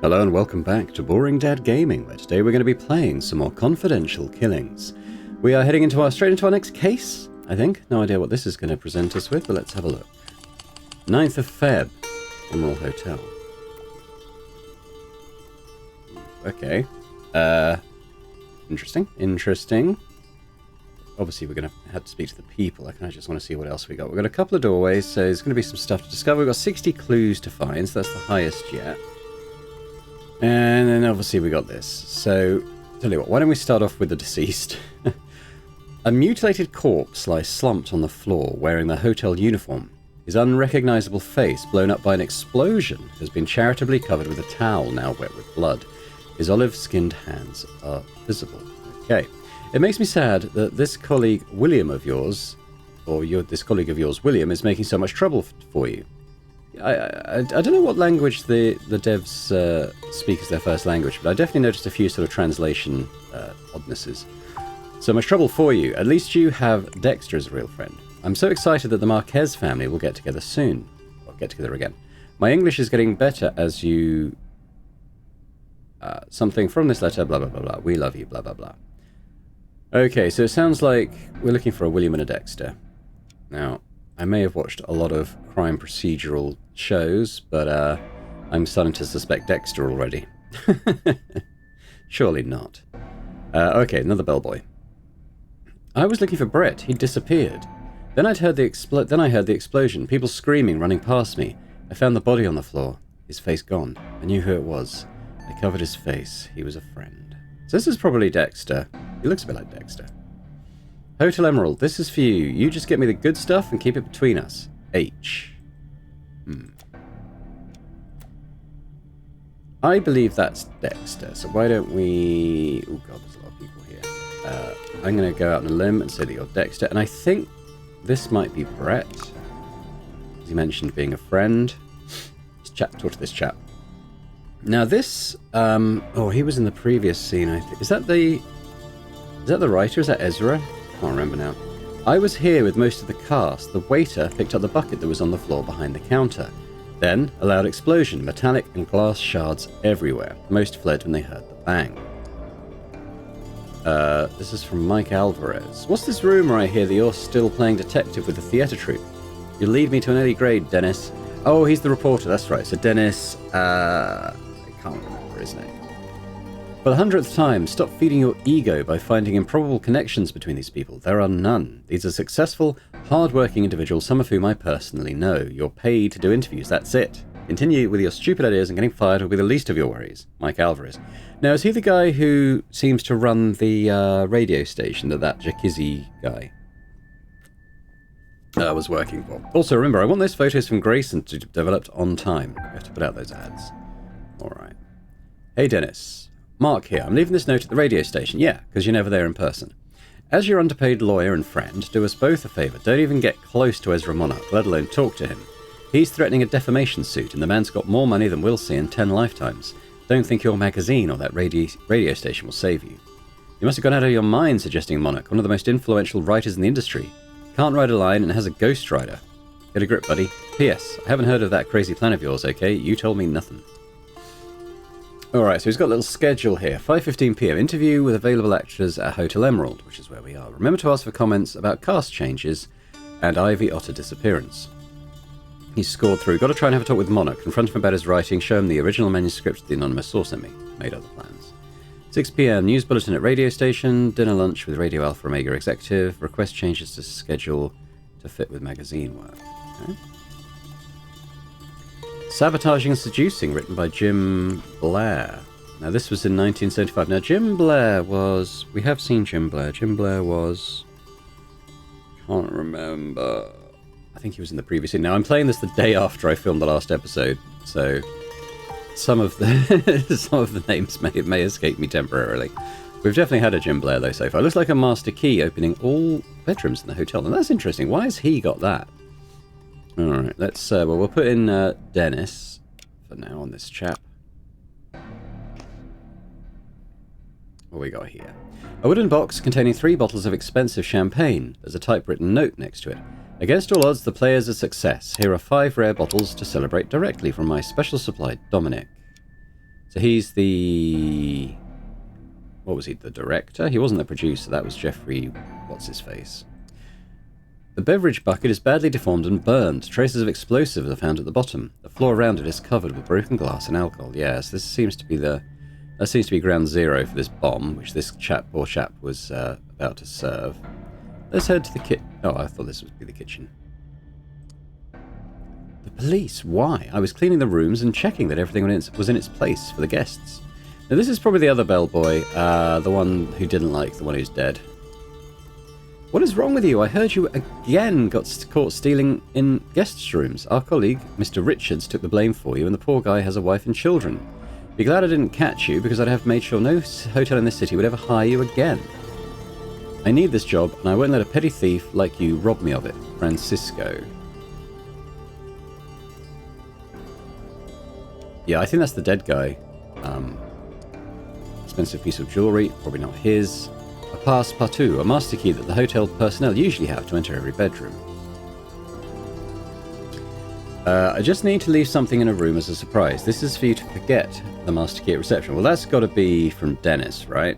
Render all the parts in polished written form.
Hello and welcome back to Boring Dad Gaming, where today we're going to be playing some more confidential killings. We are heading straight into our next case, I think. No idea what this is going to present us with, but let's have a look. 9th of Feb, Emerald Hotel. Okay. Interesting. Obviously we're going to have to speak to the people. I kind of just want to see what else we got. We've got a couple of doorways, so there's going to be some stuff to discover. We've got 60 clues to find, so that's the highest yet. And then obviously we got this. So, tell you what, why don't we start off with the deceased? A mutilated corpse lies slumped on the floor, wearing the hotel uniform. His unrecognizable face, blown up by an explosion, has been charitably covered with a towel now wet with blood. His olive-skinned hands are visible. Okay. It makes me sad that this colleague William of yours, this colleague of yours, William, is making so much trouble for you. I don't know what language the devs speak as their first language, but I definitely noticed a few sort of translation oddnesses. So much trouble for you. At least you have Dexter as a real friend. I'm so excited that the Marquez family will get together soon. Or get together again. My English is getting better as you... something from this letter, blah, blah, blah, blah. We love you, blah, blah, blah. Okay, so it sounds like we're looking for a William and a Dexter. Now, I may have watched a lot of crime procedural shows, but I'm starting to suspect Dexter already. Surely not. Okay, another bellboy. I was looking for Brett. He'd disappeared. Then I heard the explosion. People screaming, running past me. I found the body on the floor. His face gone. I knew who it was. I covered his face. He was a friend. So this is probably Dexter. He looks a bit like Dexter. Hotel Emerald, this is for you. You just get me the good stuff and keep it between us. H. I believe that's Dexter, so why don't we... Oh god, there's a lot of people here. I'm going to go out on a limb and say that you're Dexter, and I think this might be Brett. As he mentioned being a friend. Talk to this chap. Now this... he was in the previous scene, I think. Is that the writer? Is that Ezra? I can't remember now. I was here with most of the cast. The waiter picked up the bucket that was on the floor behind the counter. Then, a loud explosion, metallic and glass shards everywhere. Most fled when they heard the bang. This is from Mike Alvarez. What's this rumor I hear that you're still playing detective with the theatre troupe? You lead me to an early grade, Dennis. Oh, he's the reporter, that's right. So Dennis, I can't remember his name. For the 100th time, stop feeding your ego by finding improbable connections between these people. There are none. These are successful, hard-working individuals, some of whom I personally know. You're paid to do interviews, that's it. Continue with your stupid ideas and getting fired will be the least of your worries. Mike Alvarez. Now, is he the guy who seems to run the radio station that Jakizzy guy was working for? Also, remember, I want those photos from Grayson to be developed on time. I have to put out those ads. Alright. Hey, Dennis. Mark here. I'm leaving this note at the radio station. Yeah, because you're never there in person. As your underpaid lawyer and friend, do us both a favour. Don't even get close to Ezra Monarch, let alone talk to him. He's threatening a defamation suit, and the man's got more money than we'll see in 10 lifetimes. Don't think your magazine or that radio station will save you. You must have gone out of your mind suggesting Monarch, one of the most influential writers in the industry. Can't write a line and has a ghostwriter. Get a grip, buddy. P.S. I haven't heard of that crazy plan of yours, okay? You told me nothing. Alright, so he's got a little schedule here. 5:15 p.m. Interview with available actors at Hotel Emerald, which is where we are. Remember to ask for comments about cast changes and Ivy Otter disappearance. He's scored through. Got to try and have a talk with Monarch. Confront him about his writing. Show him the original manuscript the anonymous source sent me. Made other plans. 6 p.m. News bulletin at radio station. Dinner lunch with Radio Alpha Omega executive. Request changes to schedule to fit with magazine work. Okay. Sabotaging and Seducing, written by Jim Blair. Now, this was in 1975. Now, Jim Blair was... We have seen Jim Blair. Jim Blair was... Can't remember. I think he was in the previous scene. Now, I'm playing this the day after I filmed the last episode, so some of the names may escape me temporarily. We've definitely had a Jim Blair, though, so far. It looks like a master key opening all bedrooms in the hotel. And that's interesting. Why has he got that? Alright, let's, we'll put in Dennis for now on this chap. What we got here? A wooden box containing 3 bottles of expensive champagne. There's a typewritten note next to it. Against all odds, the player's a success. Here are 5 rare bottles to celebrate directly from my special supply, Dominic. So he's the... What was he? The director? He wasn't the producer. That was Jeffrey... What's-his-face? The beverage bucket is badly deformed and burned. Traces of explosives are found at the bottom. The floor around it is covered with broken glass and alcohol. Yes, this seems to be the... That seems to be ground zero for this bomb, which this poor chap was about to serve. Let's head to the Oh, I thought this would be the kitchen. The police? Why? I was cleaning the rooms and checking that everything was in its place for the guests. Now, this is probably the other bellboy, the one who didn't like the one who's dead. What is wrong with you? I heard you again got caught stealing in guests' rooms. Our colleague, Mr. Richards, took the blame for you, and the poor guy has a wife and children. Be glad I didn't catch you, because I'd have made sure no hotel in this city would ever hire you again. I need this job, and I won't let a petty thief like you rob me of it. Francisco. Yeah, I think that's the dead guy. Expensive piece of jewellery, probably not his. A passe-partout, a master key that the hotel personnel usually have to enter every bedroom. I just need to leave something in a room as a surprise. This is for you to forget the master key at reception. Well, that's got to be from Dennis, right?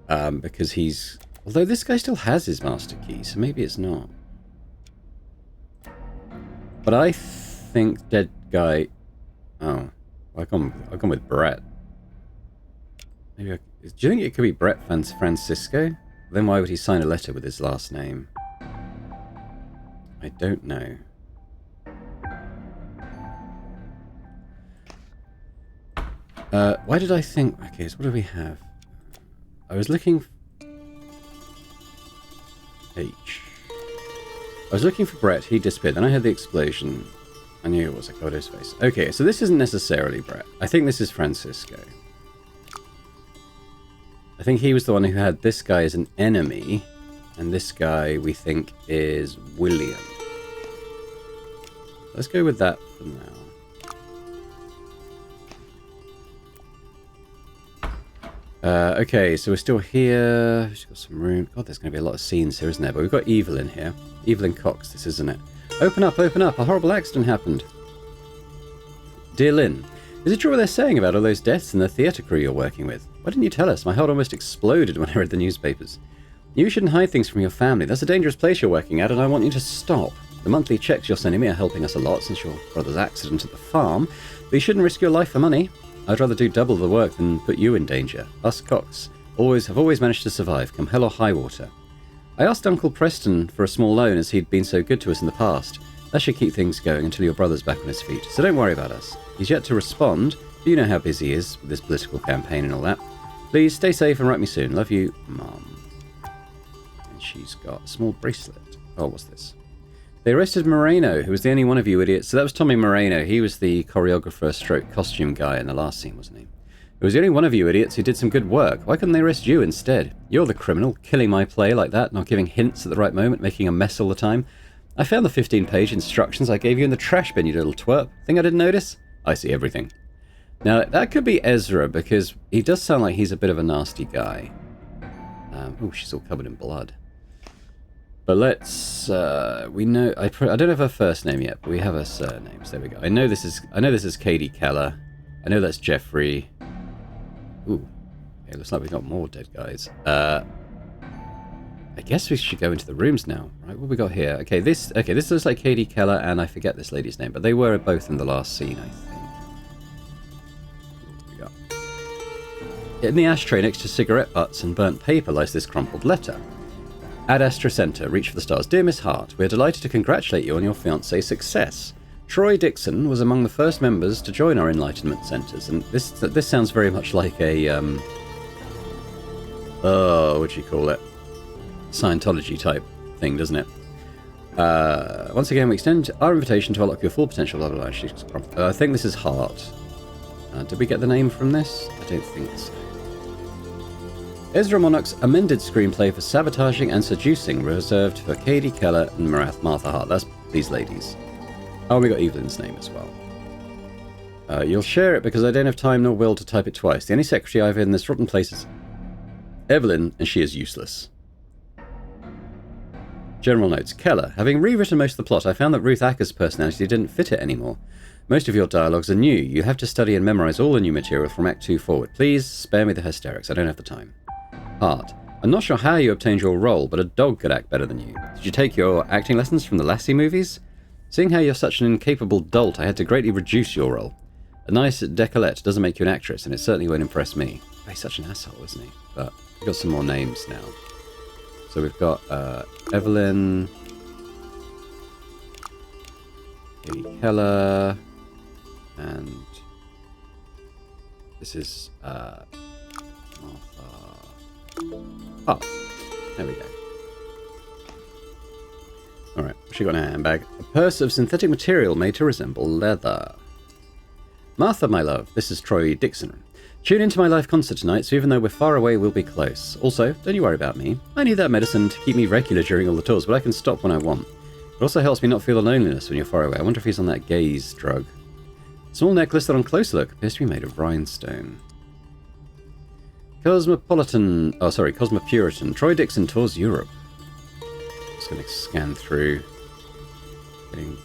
Because he's... Although this guy still has his master key, so maybe it's not. But I think dead guy... Oh, I've gone with Brett. Maybe do you think it could be Brett Francisco? Then why would he sign a letter with his last name? I don't know. Why did I think... Okay, so what do we have? I was looking... H. I was looking for Brett, he disappeared. Then I heard the explosion. I knew it was. I covered his face. Okay, so this isn't necessarily Brett. I think this is Francisco. I think he was the one who had this guy as an enemy, and this guy we think is William. Let's go with that for now. Okay, so we're still here. We've got some room. God, there's going to be a lot of scenes here, isn't there? But we've got Evelyn here. Evelyn Cox, this isn't it? Open up, open up. A horrible accident happened. Dear Lynn, is it true what they're saying about all those deaths in the theatre crew you're working with? Why didn't you tell us? My heart almost exploded when I read the newspapers. You shouldn't hide things from your family. That's a dangerous place you're working at, and I want you to stop. The monthly checks you're sending me are helping us a lot since your brother's accident at the farm, but you shouldn't risk your life for money. I'd rather do double the work than put you in danger. Us Cox have always managed to survive, come hell or high water. I asked Uncle Preston for a small loan as he'd been so good to us in the past. That should keep things going until your brother's back on his feet, so don't worry about us. He's yet to respond, but you know how busy he is with this political campaign and all that. Please stay safe and write me soon. Love you, Mum. And she's got a small bracelet. Oh, what's this? They arrested Moreno, who was the only one of you idiots. So that was Tommy Moreno. He was the choreographer stroke costume guy in the last scene, wasn't he? It was the only one of you idiots who did some good work. Why couldn't they arrest you instead? You're the criminal, killing my play like that, not giving hints at the right moment, making a mess all the time. I found the 15-page instructions I gave you in the trash bin, you little twerp. Think I didn't notice? I see everything. Now, that could be Ezra, because he does sound like he's a bit of a nasty guy. Oh, she's all covered in blood. But let's, we know, I don't have her first name yet, but we have her surnames. There we go. I know this is Katie Keller. I know that's Jeffrey. Ooh. Okay, looks like we've got more dead guys. I guess we should go into the rooms now. Right, what have we got here? Okay, this looks like Katie Keller, and I forget this lady's name, but they were both in the last scene, I think. What have we got? In the ashtray next to cigarette butts and burnt paper lies this crumpled letter. Ad Astra Center, reach for the stars. Dear Miss Hart, we are delighted to congratulate you on your fiancé's success. Troy Dixon was among the first members to join our Enlightenment Centers, and this sounds very much like a, what do you call it? Scientology type thing, doesn't it? Once again, we extend our invitation to unlock your full potential. Blah, blah, blah. I think this is Hart. Did we get the name from this? I don't think so. Ezra Monarch's amended screenplay for Sabotaging and Seducing, reserved for Katie Keller and Martha Hart. That's these ladies. Oh, we got Evelyn's name as well. You'll share it because I don't have time nor will to type it twice. The only secretary I've in this rotten place is Evelyn, and she is useless. General notes. Keller. Having rewritten most of the plot, I found that Ruth Acker's personality didn't fit it anymore. Most of your dialogues are new. You have to study and memorize all the new material from Act 2 forward. Please spare me the hysterics. I don't have the time. Hart. I'm not sure how you obtained your role, but a dog could act better than you. Did you take your acting lessons from the Lassie movies? Seeing how you're such an incapable dolt, I had to greatly reduce your role. A nice décolleté doesn't make you an actress, and it certainly won't impress me. Oh, he's such an asshole, isn't he? But we've got some more names now. So we've got Evelyn, Katie Keller, and this is Martha. Oh, there we go. Alright, she got in her handbag. A purse of synthetic material made to resemble leather. Martha, my love, this is Troy Dixon. Tune into my live concert tonight, so even though we're far away, we'll be close. Also, don't you worry about me. I need that medicine to keep me regular during all the tours, but I can stop when I want. It also helps me not feel the loneliness when you're far away. I wonder if he's on that gaze drug. Small necklace that on closer look appears to be made of rhinestone. Cosmopuritan. Troy Dixon tours Europe. Just going to scan through. Getting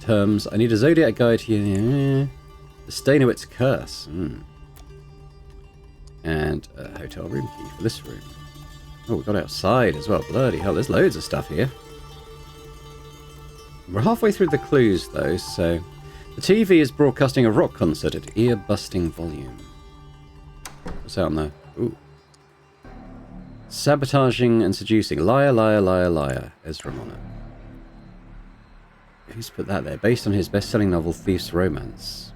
terms. I need a zodiac guide here. The Stanowitz Curse. And a hotel room key for this room. Oh, we got outside as well. Bloody hell, there's loads of stuff here. We're halfway through the clues, though, so... The TV is broadcasting a rock concert at ear-busting volume. What's out on there? Ooh. Sabotaging and seducing. Liar, liar, liar, liar. Ezra Monner. Who's put that there? Based on his best-selling novel, Thief's Romance.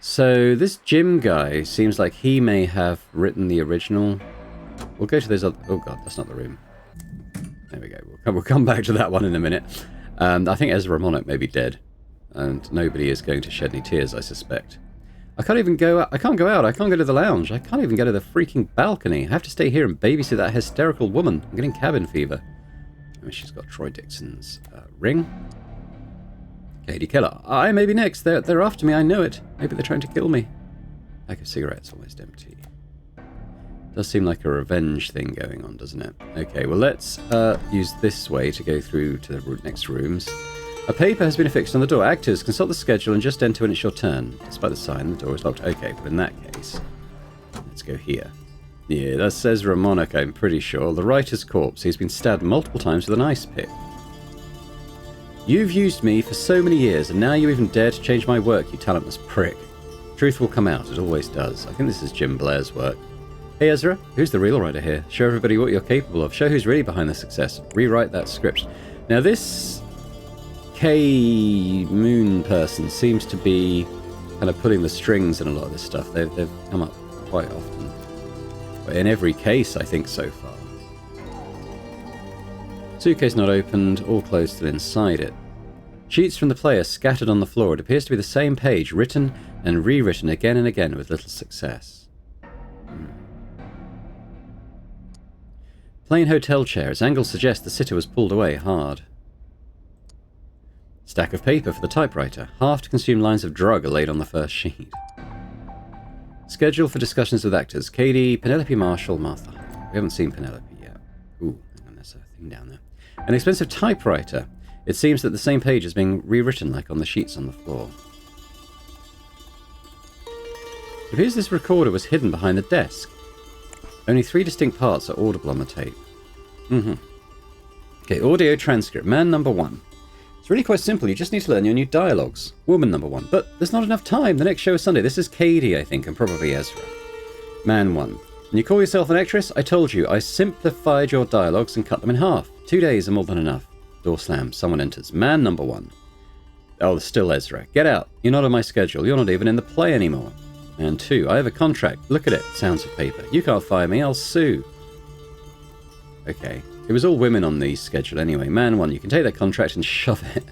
So, this Jim guy seems like he may have written the original. We'll go to those other... Oh, God, that's not the room. There we go. We'll come back to that one in a minute. I think Ezra Monner may be dead. And nobody is going to shed any tears, I suspect. I can't even go out. I can't go out. I can't go to the lounge. I can't even go to the freaking balcony. I have to stay here and babysit that hysterical woman. I'm getting cabin fever. I mean, she's got Troy Dixon's ring. Katie Keller. I may be next. They're after me. I know it. Maybe they're trying to kill me. Pack of cigarettes almost empty. Does seem like a revenge thing going on, doesn't it? Okay, well, let's use this way to go through to the next rooms. A paper has been affixed on the door. Actors, consult the schedule and just enter when it's your turn. Despite the sign, the door is locked. Okay, but in that case, let's go here. Yeah, that says Ramonik, I'm pretty sure. The writer's corpse. He's been stabbed multiple times with an ice pick. You've used me for so many years, and now you even dare to change my work, you talentless prick. Truth will come out. It always does. I think this is Jim Blair's work. Hey Ezra, who's the real writer here? Show everybody what you're capable of. Show who's really behind the success. Rewrite that script. Now this K Moon person seems to be kind of pulling the strings in a lot of this stuff. They've come up quite often. But in every case, I think, so far. Suitcase not opened, all clothes still inside it. Sheets from the player scattered on the floor. It appears to be the same page, written and rewritten again and again with little success. Plain hotel chair. Its angle suggests the sitter was pulled away hard. Stack of paper for the typewriter. Half-consumed lines of drug are laid on the first sheet. Schedule for discussions with actors. Katie, Penelope Marshall, Martha. We haven't seen Penelope yet. Ooh, hang on, there's a thing down there. An expensive typewriter. It seems that the same page is being rewritten like on the sheets on the floor. It appears this recorder was hidden behind the desk. Only 3 distinct parts are audible on the tape. Okay, audio transcript. Man number 1. It's really quite simple. You just need to learn your new dialogues. Woman number 1. But there's not enough time. The next show is Sunday. This is Katie, I think, and probably Ezra. Man 1. And you call yourself an actress? I told you. I simplified your dialogues and cut them in half. 2 days are more than enough. Door slams. Someone enters. Man number 1. Oh, still Ezra. Get out. You're not on my schedule. You're not even in the play anymore. Man 2. I have a contract. Look at it. Sounds of paper. You can't fire me. I'll sue. Okay. It was all women on the schedule anyway. Man 1. You can take that contract and shove it.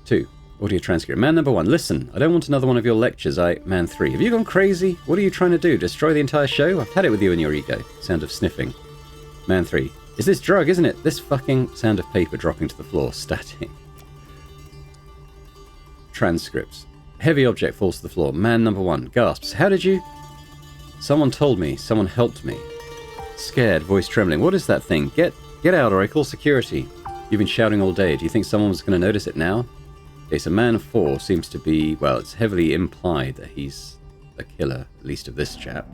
2. Audio transcript. Man number 1. Listen. I don't want another one of your lectures. Man 3. Have you gone crazy? What are you trying to do? Destroy the entire show? I've had it with you and your ego. Sound of sniffing. Man 3. Is this drug, isn't it? This fucking sound of paper dropping to the floor. Static. Transcripts. Heavy object falls to the floor. Man number 1 gasps. How did you... Someone told me. Someone helped me. Scared, voice trembling. What is that thing? Get out or I call security. You've been shouting all day. Do you think someone was going to notice it now? Okay, so man 4 seems to be... Well, it's heavily implied that he's the killer, at least of this chap.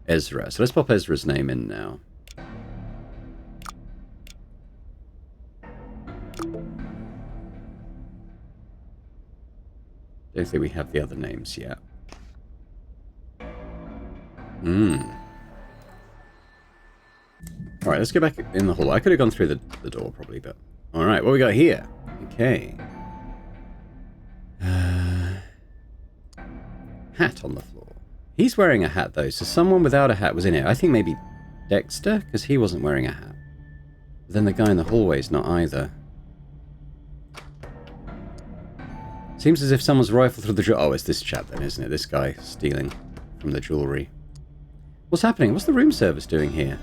Ezra. So let's pop Ezra's name in now. Don't think we have the other names yet. Alright, let's go back in the hall. I could have gone through the door probably, but... Alright, what we got here? Okay. Hat on the floor. He's wearing a hat though, so someone without a hat was in here. I think maybe Dexter, because he wasn't wearing a hat. But then the guy in the hallway's not either. Seems as if someone's rifled through the jewelry. Oh, it's this chap then, isn't it? This guy stealing from the jewelry. What's happening? What's the room service doing here?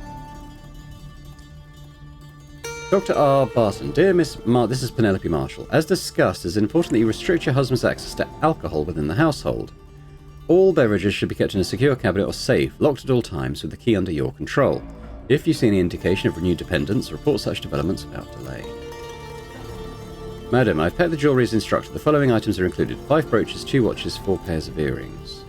Dr. R. Barton. Dear Miss this is Penelope Marshall. As discussed, it's important that you restrict your husband's access to alcohol within the household. All beverages should be kept in a secure cabinet or safe, locked at all times with the key under your control. If you see any indication of renewed dependence, report such developments without delay. Madam, I've packed the jewellery as instructed. The following items are included. 5 brooches, 2 watches, 4 pairs of earrings.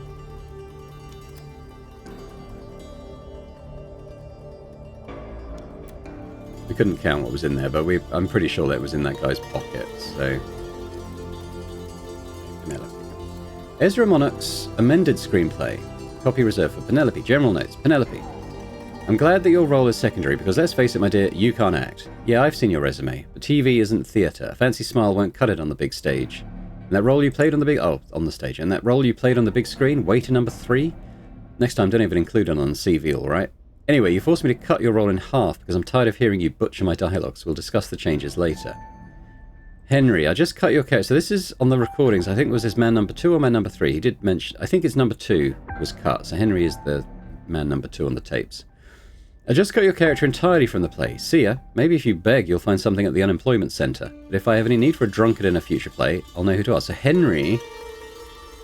We couldn't count what was in there, but I'm pretty sure that it was in that guy's pocket, so... Penelope. Ezra Monarch's amended screenplay. Copy reserved for Penelope. General notes. Penelope. I'm glad that your role is secondary, because let's face it, my dear, you can't act. Yeah, I've seen your resume, but TV isn't theatre. A fancy smile won't cut it on the big stage. And that role you played on the big... Oh, on the stage. And that role you played on the big screen, waiter number 3? Next time, don't even include it on the CV, alright? Anyway, you forced me to cut your role in half because I'm tired of hearing you butcher my dialogues. We'll discuss the changes later. Henry, I just cut your character. So this is on the recordings. I think was this man number 2 or man number 3? He did mention... I think it's number 2 was cut. So Henry is the man number 2 on the tapes. I just cut your character entirely from the play. See ya. Maybe if you beg, you'll find something at the unemployment centre. But if I have any need for a drunkard in a future play, I'll know who to ask. So Henry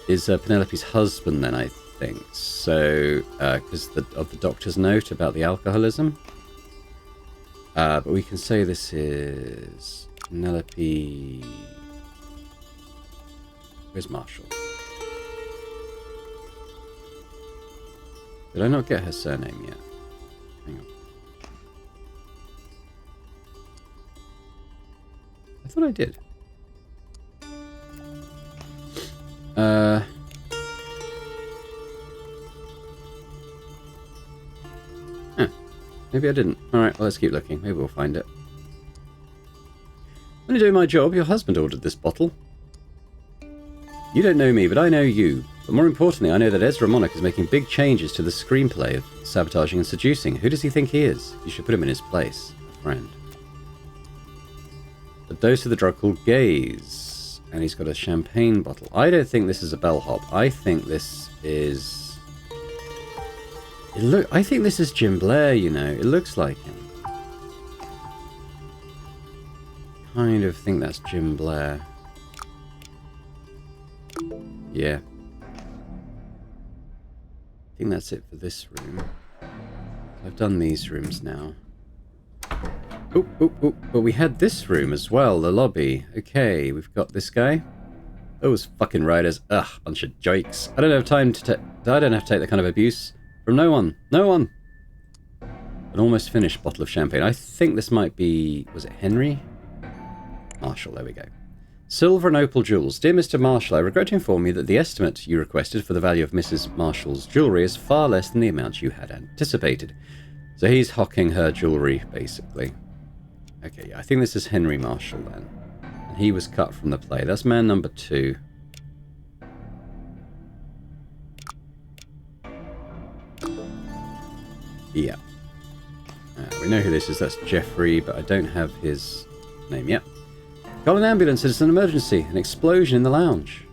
is Penelope's husband then, I think. So, because of the doctor's note about the alcoholism. But we can say this is Penelope... Where's Marshall? Did I not get her surname yet? Hang on. I thought I did. Maybe I didn't. Alright, well, let's keep looking. Maybe we'll find it. When doing my job, your husband ordered this bottle. You don't know me, but I know you. But more importantly, I know that Ezra Monarch is making big changes to the screenplay of sabotaging and seducing. Who does he think he is? You should put him in his place. A friend. A dose of the drug called Gaze. And he's got a champagne bottle. I don't think this is a bellhop. I think this is... I think this is Jim Blair, you know. It looks like him. Kind of think that's Jim Blair. Yeah. I think that's it for this room. I've done these rooms now. Oh, but we had this room as well, the lobby. Okay, we've got this guy. Those fucking riders. Ugh, bunch of jokes. I don't have time to I don't have to take that kind of abuse from no one. No one. An almost finished bottle of champagne. I think this might be... Was it Henry? Marshall, there we go. Silver and opal jewels. Dear Mr. Marshall, I regret to inform you that the estimate you requested for the value of Mrs. Marshall's jewellery is far less than the amount you had anticipated. So he's hocking her jewellery, basically. Okay, yeah, I think this is Henry Marshall then. And he was cut from the play. That's man number 2. Yeah. We know who this is. That's Jeffrey, but I don't have his name yet. Got an ambulance. It's an emergency. An explosion in the lounge.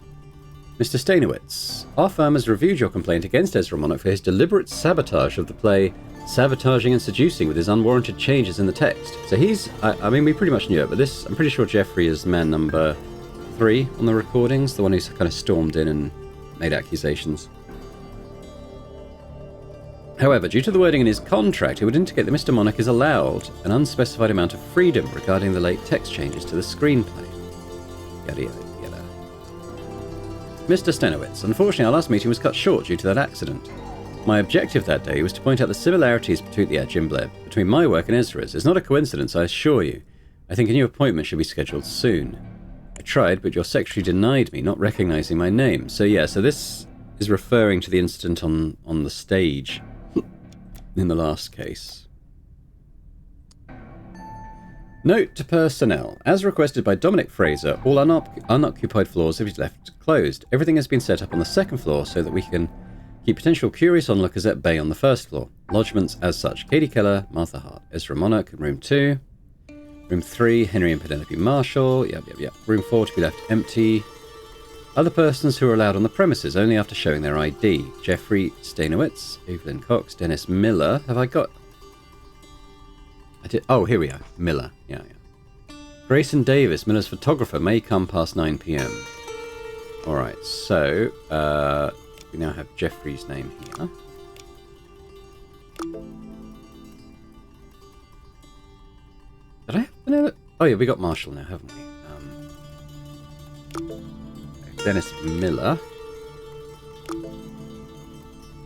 Mr. Stanowitz, our firm has reviewed your complaint against Ezra Monarch for his deliberate sabotage of the play Sabotaging and Seducing with his unwarranted changes in the text. So he's... I mean, we pretty much knew it, but this... I'm pretty sure Jeffrey is man number 3 on the recordings. The one who's kind of stormed in and made accusations. However, due to the wording in his contract, it would indicate that Mr. Monarch is allowed an unspecified amount of freedom regarding the late text changes to the screenplay. Yada yada yada. Mr. Stenowitz, unfortunately our last meeting was cut short due to that accident. My objective that day was to point out the similarities between my work and Ezra's. It's not a coincidence, I assure you. I think a new appointment should be scheduled soon. I tried, but your secretary denied me, not recognizing my name. So this is referring to the incident on the stage in the last case. Note to personnel. As requested by Dominic Fraser, all unoccupied floors have been left closed. Everything has been set up on the second floor so that we can keep potential curious onlookers at bay on the first floor. Lodgements as such. Katie Keller, Martha Hart, Ezra Monarch in room 2. Room 3, Henry and Penelope Marshall. Yep. Room 4 to be left empty. Other persons who are allowed on the premises only after showing their ID. Jeffrey Stanowitz, Evelyn Cox, Dennis Miller. Have I got... I did... Oh, here we are. Miller. Yeah. Grayson Davis, Miller's photographer, may come past 9 p.m. Alright, so... we now have Jeffrey's name here. Did I have another? Oh yeah, we got Marshall now, haven't we? Dennis Miller.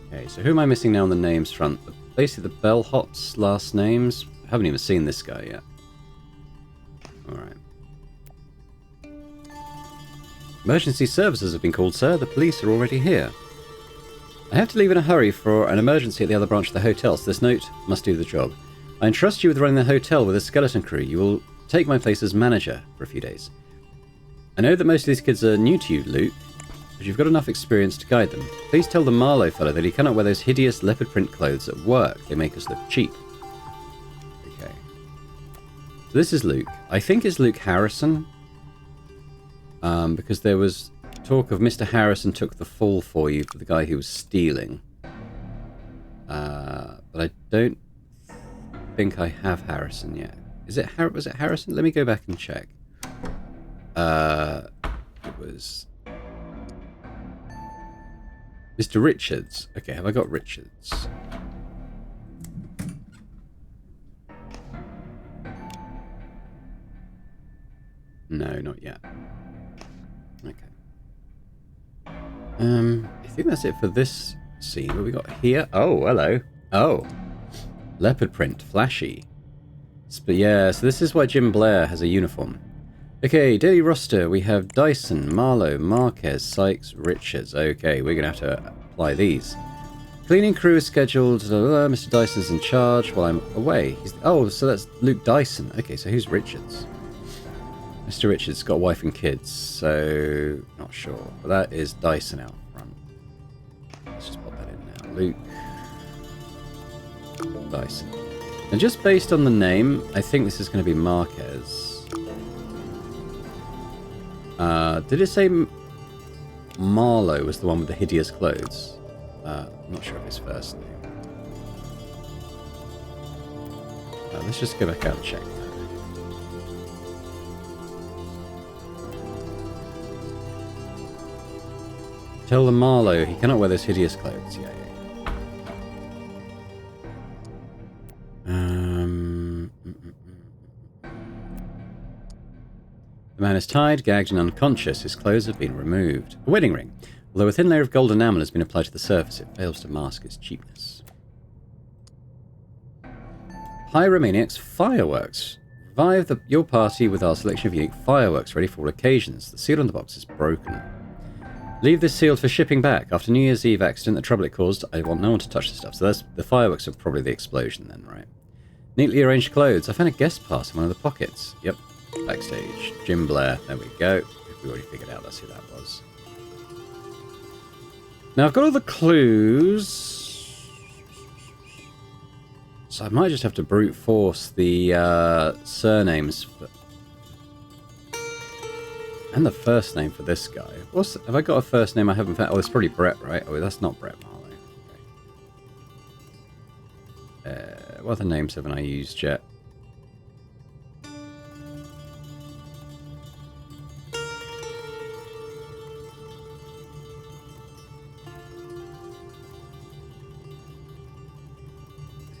Okay, so who am I missing now on the names front? Basically the bellhops' last names. I haven't even seen this guy yet. Alright. Emergency services have been called, sir. The police are already here. I have to leave in a hurry for an emergency at the other branch of the hotel, so this note must do the job. I entrust you with running the hotel with a skeleton crew. You will take my place as manager for a few days. I know that most of these kids are new to you, Luke, but you've got enough experience to guide them. Please tell the Marlowe fellow that he cannot wear those hideous leopard print clothes at work. They make us look cheap. Okay. So this is Luke. I think it's Luke Harrison. Because there was talk of Mr. Harrison took the fall for you for the guy who was stealing. But I don't think I have Harrison yet. Was it Harrison? Let me go back and check. It was Mr. Richards. Okay, have I got Richards? No, not yet. Okay. I think that's it for this scene. What have we got here? Oh, hello. Oh. Leopard print. Flashy. But yeah, so this is why Jim Blair has a uniform. Okay, daily roster. We have Dyson, Marlowe, Marquez, Sykes, Richards. Okay, we're going to have to apply these. Cleaning crew is scheduled. Mr. Dyson's in charge while I'm away. Oh, so that's Luke Dyson. Okay, so who's Richards? Mr. Richards got a wife and kids, so not sure. But that is Dyson out front. Let's just pop that in now. Luke Dyson. And just based on the name, I think this is going to be Marquez. Did it say Marlowe was the one with the hideous clothes? I'm not sure of his first name. Let's just go back out and check that. Tell the Marlowe he cannot wear those hideous clothes. Yeah. The man is tied, gagged, and unconscious. His clothes have been removed. A wedding ring. Although a thin layer of gold enamel has been applied to the surface, it fails to mask its cheapness. Pyromaniac's fireworks. Revive your party with our selection of unique fireworks ready for all occasions. The seal on the box is broken. Leave this sealed for shipping back. After New Year's Eve accident, the trouble it caused, I want no one to touch the stuff. So the fireworks are probably the explosion then, right? Neatly arranged clothes. I found a guest pass in one of the pockets. Yep. Backstage. Jim Blair. There we go. We already figured out that's who that was. Now I've got all the clues. So I might just have to brute force the surnames. And the first name for this guy. Have I got a first name I haven't found? Oh, it's probably Brett, right? Oh, that's not Brett Marlowe. Okay. What other names haven't I used yet?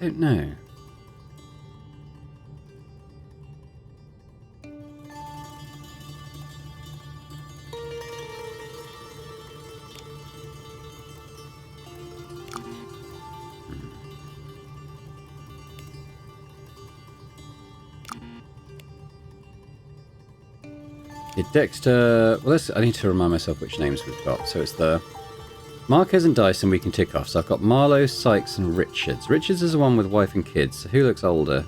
I don't know. Dexter... Well, I need to remind myself which names we've got. So it's the Marquez and Dyson we can tick off. So I've got Marlowe, Sykes, and Richards. Richards is the one with wife and kids. So who looks older?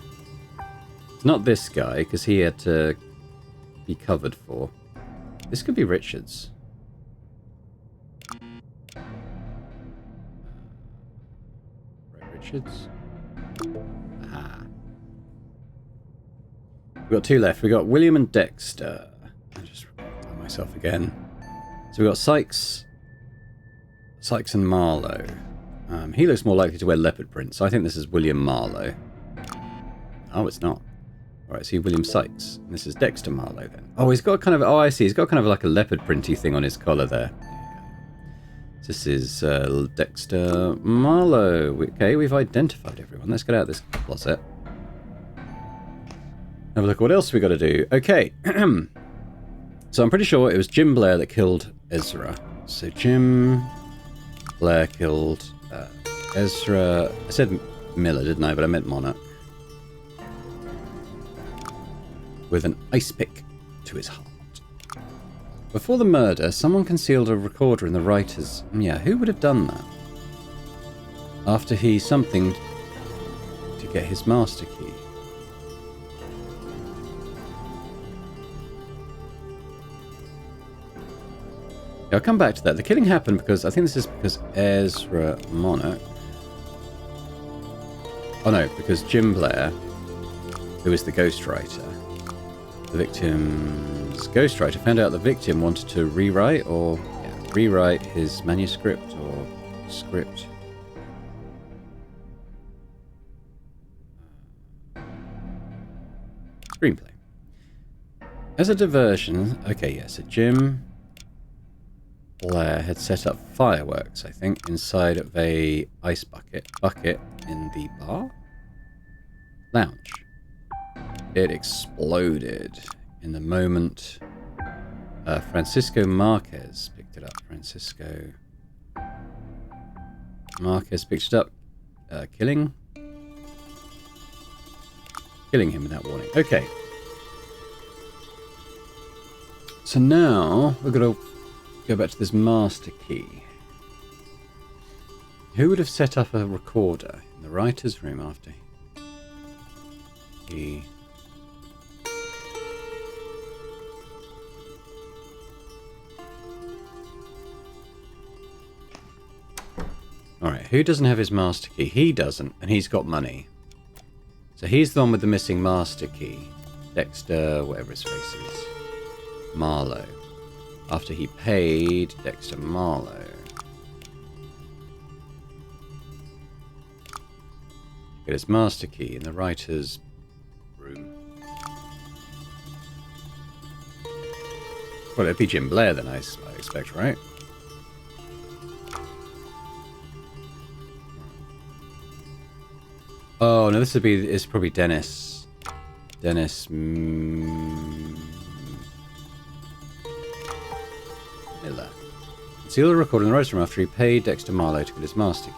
It's not this guy, because he had to be covered for. This could be Richards. Right, Richards. Ah. We've got two left. We've got William and Dexter. I'll just remind myself again. So we've got Sykes and Marlowe. He looks more likely to wear leopard print, so I think this is William Marlowe. Oh, it's not. Alright, so William Sykes. And this is Dexter Marlowe then. Oh, he's got kind of... Oh, I see. He's got kind of like a leopard printy thing on his collar there. This is Dexter Marlowe. Okay, we've identified everyone. Let's get out of this closet. Have a look at what else we got to do. Okay. So I'm pretty sure it was Jim Blair that killed Ezra. So Jim Blair killed Ezra. I said Miller, didn't I? But I meant Monarch. With an ice pick to his heart. Before the murder, someone concealed a recorder in the writer's... Yeah, who would have done that? After he something to get his master key. Yeah, I'll come back to that. The killing happened because... I think this is because Ezra Monarch... Oh no, because Jim Blair, who is the ghostwriter... The victim's ghostwriter found out the victim wanted to rewrite his manuscript or script. Screenplay. As a diversion, okay, yes, so Jim Blair had set up fireworks, I think, inside of a ice bucket in the bar? Lounge. It exploded in the moment Francisco Marquez picked it up. Francisco Marquez picked it up, killing him without warning. Okay. So now we're going to go back to this master key. Who would have set up a recorder in the writer's room after he... Alright, who doesn't have his master key? He doesn't, and he's got money. So he's the one with the missing master key. Dexter, whatever his face is. Marlowe. After he paid Dexter Marlowe. Get his master key in the writer's room. Well, it'd be Jim Blair then, I expect, right? Oh, no, it's probably Dennis. Dennis... Miller. Conceal the record in the writer's room after he paid Dexter Marlowe to get his master key.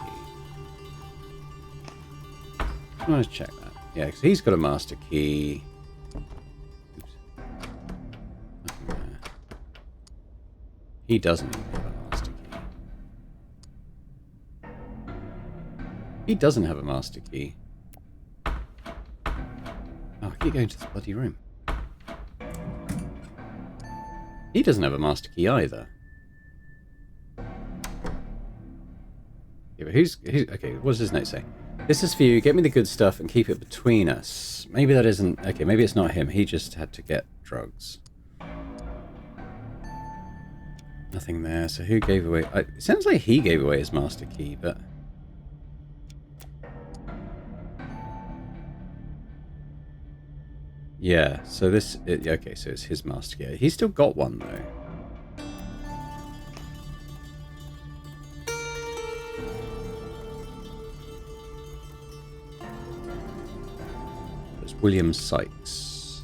I want to check that. Yeah, because he's got a master key. Oops. Nothing there. He doesn't even have a master key. He doesn't have a master key. Oh, I keep going to this bloody room. He doesn't have a master key either. Yeah, but who's... Okay, what does his note say? This is for you. Get me the good stuff and keep it between us. Maybe that isn't... Okay, maybe it's not him. He just had to get drugs. Nothing there. So who gave away... It sounds like he gave away his master key, but... Yeah, so this... Okay, so it's his master key. He's still got one, though. William Sykes.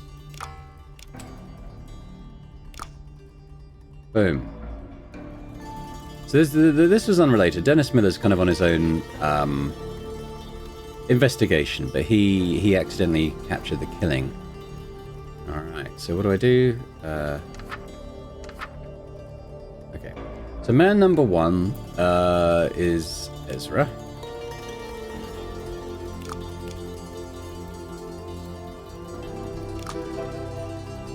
Boom. So this was unrelated. Dennis Miller's kind of on his own investigation, but he accidentally captured the killing. Alright, so what do I do? Okay. So man number 1 is Ezra.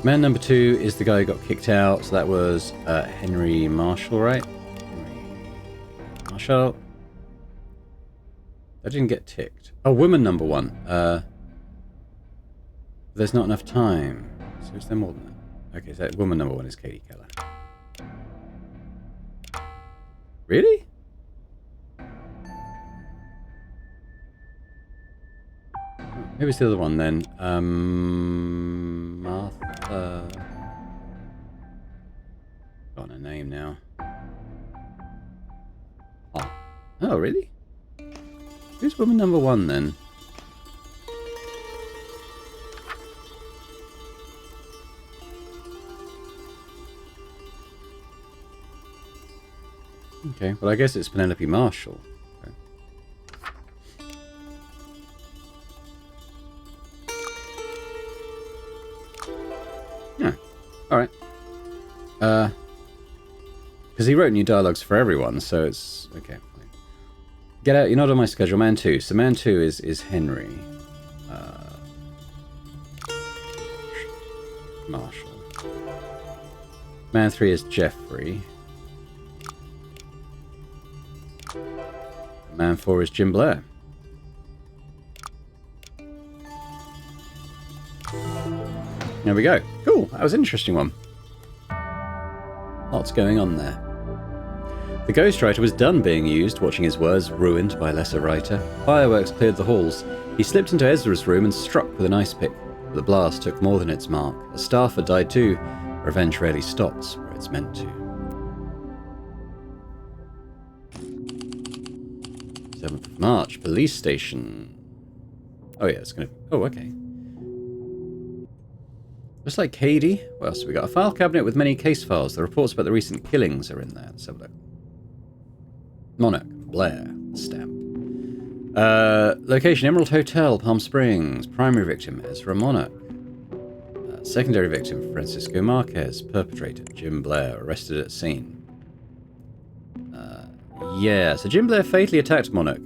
Man number 2 is the guy who got kicked out, so that was Henry Marshall, right? Marshall. I didn't get ticked. Oh, woman number 1. There's not enough time. So is there more than that? Okay, so woman number 1 is Katie Keller. Really? Maybe it's the other one then. Martha. Got a name now. Oh, really? Who's woman number 1 then? Okay, well I guess it's Penelope Marshall. Okay. Yeah, alright. Because he wrote new dialogues for everyone, so it's... okay. Get out, you're not on my schedule. Man 2. So man 2 is Henry. Marshall. Man 3 is Jeffrey. Man 4 is Jim Blair. There we go. Cool, that was an interesting one. Lots going on there. The ghostwriter was done being used, watching his words ruined by a lesser writer. Fireworks cleared the halls. He slipped into Ezra's room and struck with an ice pick. But the blast took more than its mark. A staffer died too. Revenge rarely stops where it's meant to. 7th of March, police station. Oh yeah, it's gonna... oh, okay. Just like Katie. What else have we got? A file cabinet with many case files. The reports about the recent killings are in there. Let's have a look. Monarch, Blair, stamp. Location, Emerald Hotel, Palm Springs. Primary victim, Ezra Monarch. Secondary victim, Francisco Marquez. Perpetrator, Jim Blair, arrested at scene. Yeah, so Jim Blair fatally attacked Monarch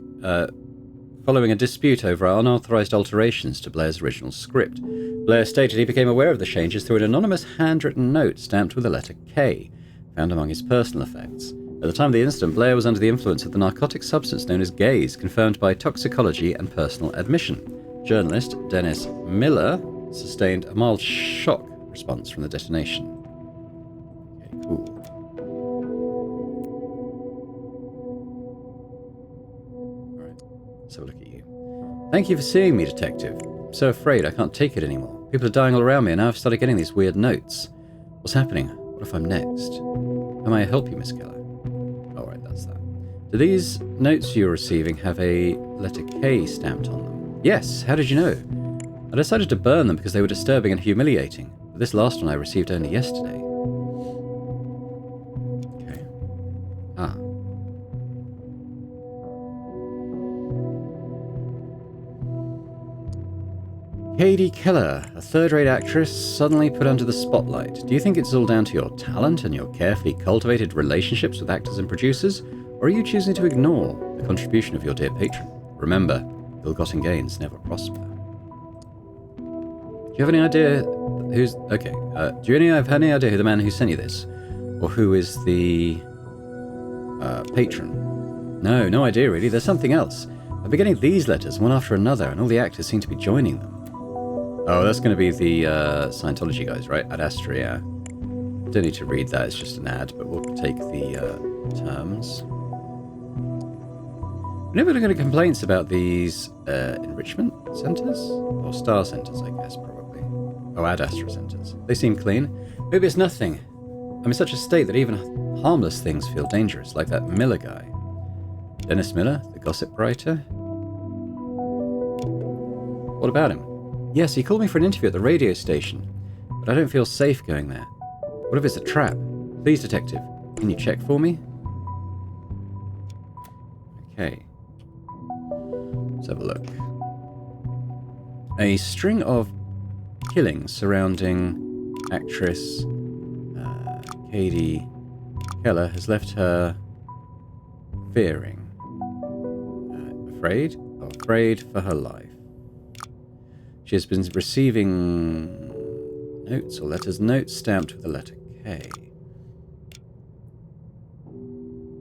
following a dispute over unauthorized alterations to Blair's original script. Blair stated he became aware of the changes through an anonymous handwritten note stamped with the letter K, found among his personal effects. At the time of the incident, Blair was under the influence of the narcotic substance known as gaze, confirmed by toxicology and personal admission. Journalist Dennis Miller sustained a mild shock response from the detonation. Okay, cool. Alright, let's have a look at you. Thank you for seeing me, Detective. I'm so afraid I can't take it anymore. People are dying all around me, and now I've started getting these weird notes. What's happening? What if I'm next? How may I help you, Miss Keller? Alright, that's that. Do these notes you're receiving have a letter K stamped on them? Yes, how did you know? I decided to burn them because they were disturbing and humiliating, but this last one I received only yesterday. Okay. Ah. Katie Keller, a third-rate actress suddenly put under the spotlight. Do you think it's all down to your talent and your carefully cultivated relationships with actors and producers, or are you choosing to ignore the contribution of your dear patron? Remember, ill-gotten gains never prosper. Do you have any idea who's... okay, do you have any idea who the man who sent you this? Or who is the... patron? No idea really, there's something else. I've been getting these letters one after another, and all the actors seem to be joining them. Oh, that's going to be the Scientology guys, right? Ad Astra, yeah. Don't need to read that, it's just an ad, but we'll take the terms. We're never going to get complaints about these enrichment centers? Or star centers, I guess, probably. Oh, Ad Astra centers. They seem clean. Maybe it's nothing. I'm in such a state that even harmless things feel dangerous, like that Miller guy. Dennis Miller, the gossip writer? What about him? Yes, he called me for an interview at the radio station, but I don't feel safe going there. What if it's a trap? Please, detective, can you check for me? Okay. Let's have a look. A string of killings surrounding actress Katie Keller has left her fearing. Afraid for her life. She has been receiving notes stamped with the letter K.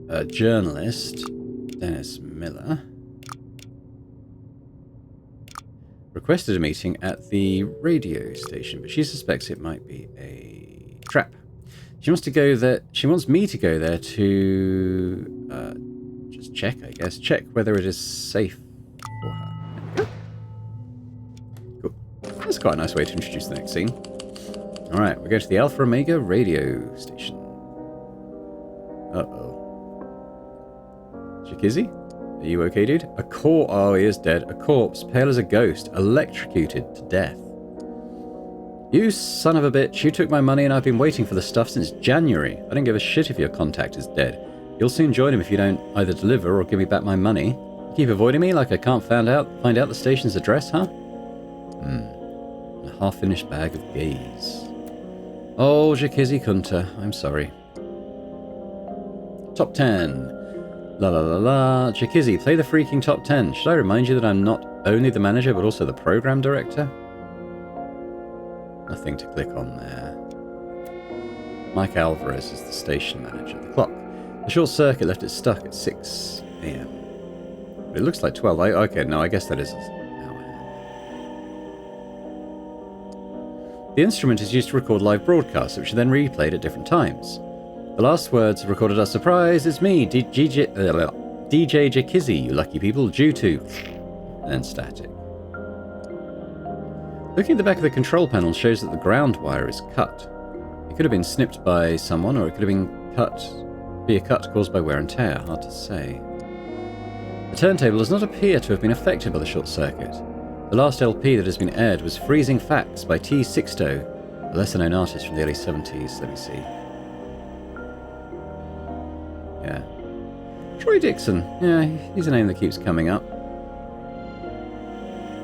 A journalist, Dennis Miller, requested a meeting at the radio station, but she suspects it might be a trap. She wants me to go there to just check, I guess. Check whether it is safe for her. There we go. Cool. That's quite a nice way to introduce the next scene. Alright, we go to the Alpha Omega radio station. Uh-oh. Chikizzy? Are you okay, dude? Oh, he is dead. A corpse, pale as a ghost, electrocuted to death. You son of a bitch, you took my money and I've been waiting for the stuff since January. I don't give a shit if your contact is dead. You'll soon join him if you don't either deliver or give me back my money. You keep avoiding me like I can't find out the station's address, huh? A half-finished bag of gaze. Oh, Jakizzy Kunta, I'm sorry. Top 10. La la la la. Jakizzy, play the freaking top 10. Should I remind you that I'm not only the manager but also the program director? Nothing to click on there. Mike Alvarez is the station manager. The clock. The short circuit left it stuck at 6 a.m. But it looks like 12. Okay, no, I guess that is an hour. The instrument is used to record live broadcasts, which are then replayed at different times. The last words recorded are surprise, it's me, DJ Jakizzy, you lucky people, due to... and then static. Looking at the back of the control panel shows that the ground wire is cut. It could have been snipped by someone, or it could have been a cut caused by wear and tear, hard to say. The turntable does not appear to have been affected by the short circuit. The last LP that has been aired was Freezing Facts by T. Sixto, a lesser-known artist from the early 70s. Let me see. Yeah. Troy Dixon. Yeah, he's a name that keeps coming up.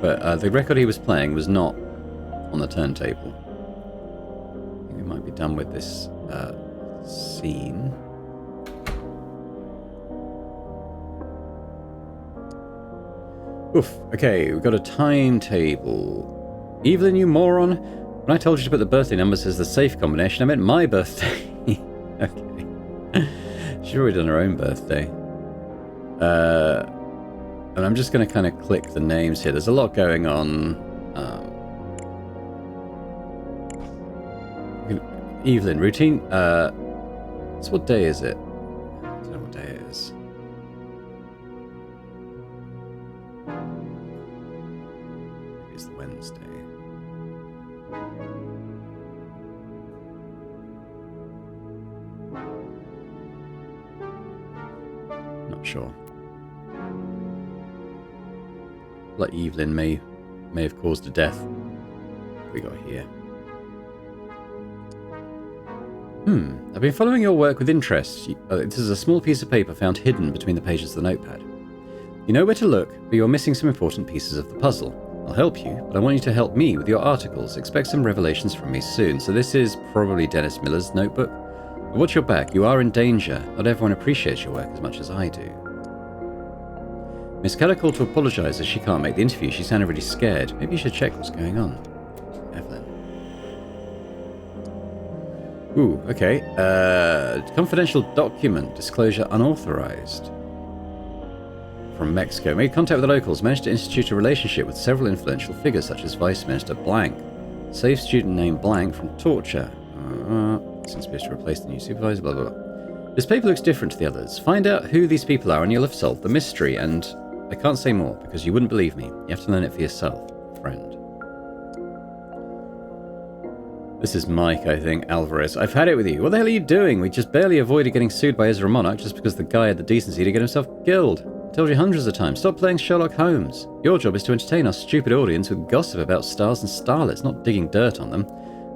But the record he was playing was not on the turntable. I think we might be done with this scene. Oof. Okay, we've got a timetable. Evelyn, you moron. When I told you to put the birthday numbers as the safe combination, I meant my birthday. Okay. She's already done her own birthday. And I'm just going to kind of click the names here. There's a lot going on. Evelyn, routine. So what day is it? I don't know what day it is. Maybe it's the Wednesday. Not sure. Like Evelyn may have caused a death. What we got here? I've been following your work with interest. This is a small piece of paper found hidden between the pages of the notepad. You know where to look, but you're missing some important pieces of the puzzle. I'll help you, but I want you to help me with your articles. Expect some revelations from me soon. So this is probably Dennis Miller's notebook. But watch your back. You are in danger. Not everyone appreciates your work as much as I do. Miss Keller called to apologise as she can't make the interview. She sounded really scared. Maybe you should check what's going on. Evelyn. Ooh, okay. Confidential document. Disclosure unauthorised. From Mexico. Made contact with the locals. Managed to institute a relationship with several influential figures such as Vice Minister Blank. Saved student named Blank from torture. Since supposed to replace the new supervisor, blah, blah, blah. This paper looks different to the others. Find out who these people are and you'll have solved the mystery. And I can't say more because you wouldn't believe me. You have to learn it for yourself, friend. This is Mike, I think. Alvarez. I've had it with you. What the hell are you doing? We just barely avoided getting sued by Ezra Monarch just because the guy had the decency to get himself killed. Told you hundreds of times, stop playing Sherlock Holmes. Your job is to entertain our stupid audience with gossip about stars and starlets, not digging dirt on them.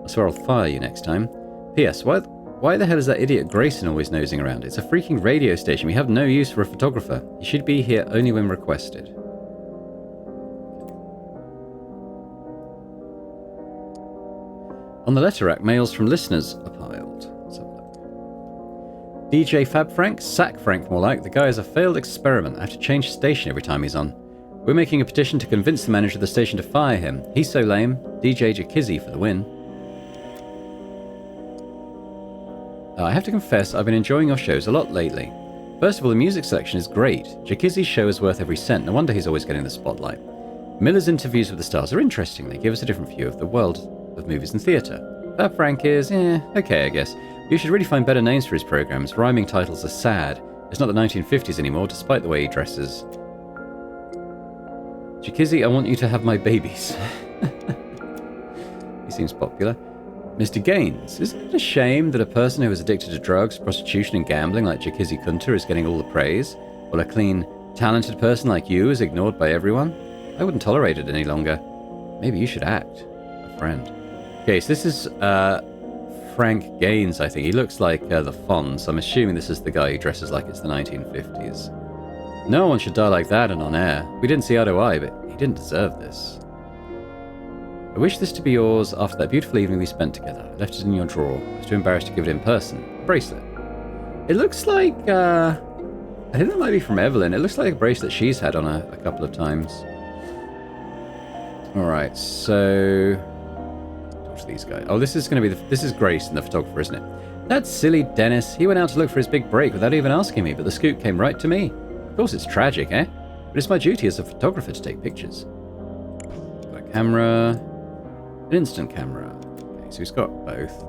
I swear I'll fire you next time. P.S. Why the hell is that idiot Grayson always nosing around? It's a freaking radio station. We have no use for a photographer. He should be here only when requested. On the letter rack, mails from listeners are piled. Let's have a look. DJ Fab Frank? Sack Frank, more like. The guy is a failed experiment. I have to change station every time he's on. We're making a petition to convince the manager of the station to fire him. He's so lame. DJ Jakizzy for the win. I have to confess, I've been enjoying your shows a lot lately. First of all, the music selection is great. Jakizzy's show is worth every cent. No wonder he's always getting the spotlight. Miller's interviews with the stars are interesting. They give us a different view of the world of movies and theatre. Fab Frank is, okay, I guess. You should really find better names for his programs. Rhyming titles are sad. It's not the 1950s anymore, despite the way he dresses. Jakizzy, I want you to have my babies. He seems popular. Mr. Gaines, isn't it a shame that a person who is addicted to drugs, prostitution and gambling like Jakizzy Kunter is getting all the praise, while a clean, talented person like you is ignored by everyone? I wouldn't tolerate it any longer. Maybe you should act. A friend. Okay, so this is Frank Gaines, I think. He looks like the Fonz. I'm assuming this is the guy who dresses like it's the 1950s. No one should die like that and on air. We didn't see eye to eye, but he didn't deserve this. I wish this to be yours after that beautiful evening we spent together. I left it in your drawer. I was too embarrassed to give it in person. A bracelet. It looks like, I think that might be from Evelyn. It looks like a bracelet she's had on a couple of times. Alright, so... these guys. Oh, this is going to be this is Grayson, the photographer, isn't it? That silly Dennis. He went out to look for his big break without even asking me, but the scoop came right to me. Of course, it's tragic, eh? But it's my duty as a photographer to take pictures. Got a camera, an instant camera. Okay, so he's got both.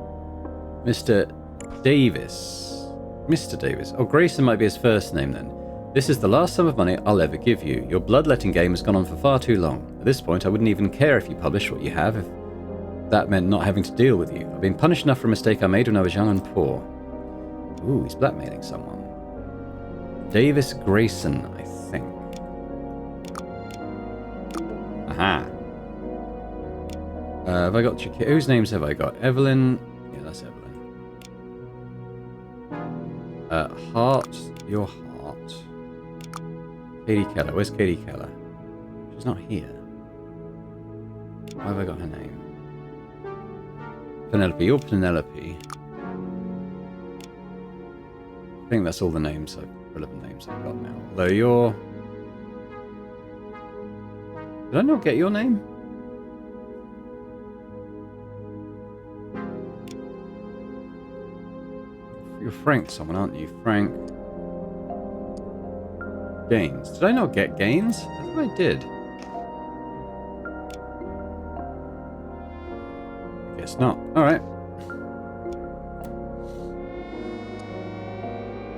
Mr. Davis. Mr. Davis. Oh, Grayson might be his first name then. This is the last sum of money I'll ever give you. Your bloodletting game has gone on for far too long. At this point, I wouldn't even care if you publish what you have, if that meant not having to deal with you. I've been punished enough for a mistake I made when I was young and poor. Ooh, he's blackmailing someone. Davis Grayson, I think. Aha. Have I got... whose names have I got? Evelyn... yeah, that's Evelyn. Heart. Your heart. Katie Keller. Where's Katie Keller? She's not here. Why have I got her name? Penelope, you're Penelope. I think that's all the names, relevant names I've got now. Although you're... did I not get your name? You're Frank someone, aren't you? Frank... Gaines. Did I not get Gaines? I thought I did. Guess not. Alright.